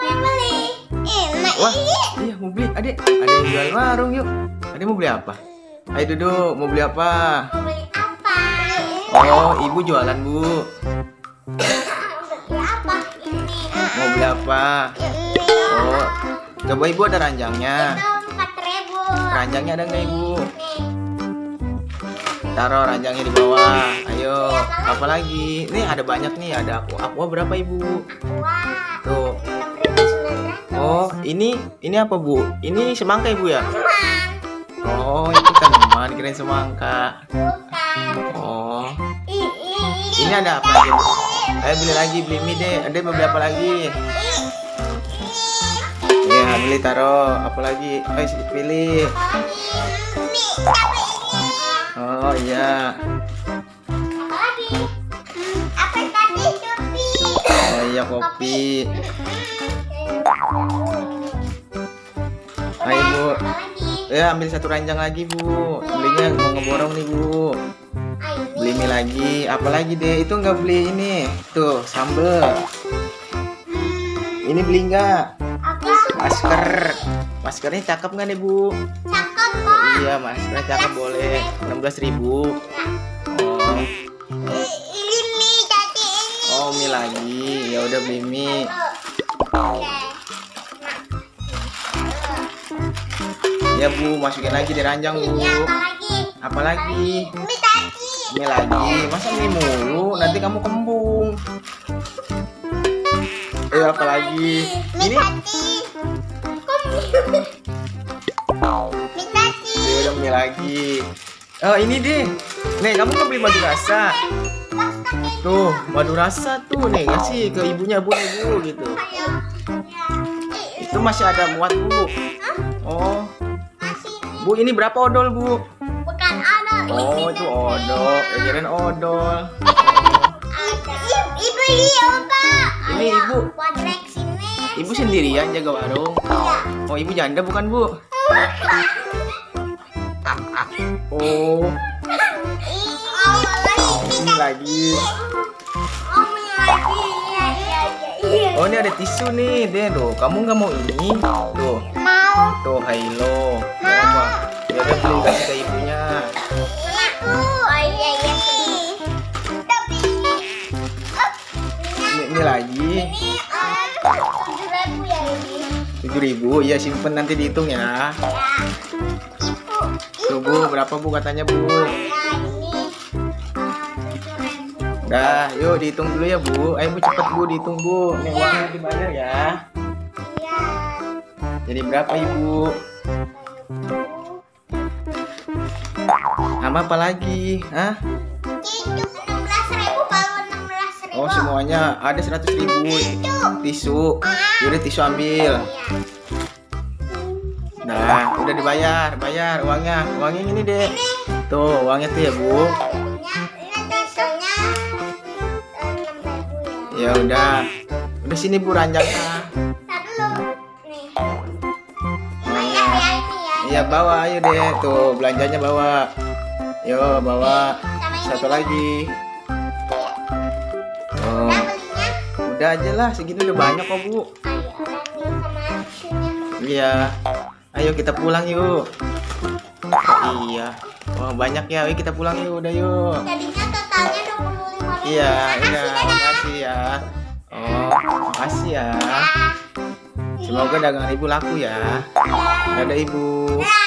yang beli. Wah, iya mau beli. Adek, ada yang jual warung yuk. Adek mau beli apa? Ayo duduk, mau beli apa? Mau beli apa? Oh, ibu jualan bu. Beli apa? Ini. Mau beli apa? Ini. Oh, coba ibu ada ranjangnya. Itu 4.000. Ranjangnya ada nggak ibu? Nih. Taruh ranjangnya di bawah. Ayo, apa lagi? Nih ada banyak nih. Ada aqua berapa ibu? Wah. Tuh. 6.900. Oh, ini apa bu? Ini semangka ibu ya? Teman. Oh, itu tanaman, kirain semangka. Bukan. Oh, Ini. ini ada apa lagi? Ayo beli lagi, beli mie deh. Ada mau beli apa lagi? Ya, beli taruh. Apa lagi? Ayo pilih. Oh iya. Apa tadi kopi? Oh iya kopi. Ayo bu. Ya ambil satu ranjang lagi bu. Belinya mau ngeborong nih bu. Beli mie lagi. Apa lagi deh? Itu nggak beli ini. Tuh sambel. Ini beli nggak? Masker. Maskernya cakep nggak nih bu? Cakep Oh, kok. iya maskernya cakep boleh. 16.000. Oh. Ini mie tadi ini. Oh mie lagi. Ya udah beli mie. Ya bu, masukin lagi di ranjang bu. Ini apa lagi? Apa lagi? Mie tadi. Mie lagi. Masa mie mulu? Nanti kamu kembung. Apa lagi? Mie Ini tadi. Kok mie? Mie tadi. ya udah mie lagi. Oh ini deh. Nih kamu mau beli madu rasa. Tuh madu rasa tuh nih kasih ke ibunya bu gitu. Ayo. Itu masih ada muat bu. Oh Masih bu ini berapa odol bu? bukan ada. Oh itu odol. Kirain odol. Ibu iya pak. Ini ibu. Buat Rex ini. Ibu sendirian jaga warung. Iya. Oh ibu janda bukan bu? Oh ini lagi. Oh ini ada tisu nih deh tuh. Kamu nggak mau ini? Tuh Mau. tuh Hailo. Mau apa? Ya udah beli kasih ke ibunya. Oh iya iya sih. Tapi Ini lagi ini 7.000 ya ini. 7.000. Iya simpen nanti dihitung ya. Ya. Tuh bu berapa bu katanya bu? Ya ini 7.000. Dah yuk dihitung dulu ya bu. Ayo bu cepet bu dihitung bu. Nih uangnya dibayar ya. Iya. Jadi berapa ibu? Sama apa lagi? Hah? Itu 16.000 baru 16.000. Oh semuanya ada 100.000 tisu. Yaudah tisu ambil. Nah udah dibayar, bayar uangnya. Uangnya ini deh. Tuh uangnya tuh ya bu. Ini tisunya 6.000 ya. Ya udah sini bu ranjangnya. Ntar dulu. Nih. Bayar ya ini ya. Iya bawa ayo deh. Tuh belanjanya bawa. Yo bawa. Satu lagi. Oh Udah belinya? udah aja lah segini udah banyak kok bu. Ayo, nanti sama tisunya. Iya. Ayo kita pulang yuk. Iya. Wah banyak ya. Ayo kita pulang yuk. Udah yuk. Tadinya totalnya 25.000. Iya. Makasih, Udah. dadah. Makasih ya. Oh makasih ya. Dah. Semoga dagangan ibu laku ya. Dadah ibu. Dah.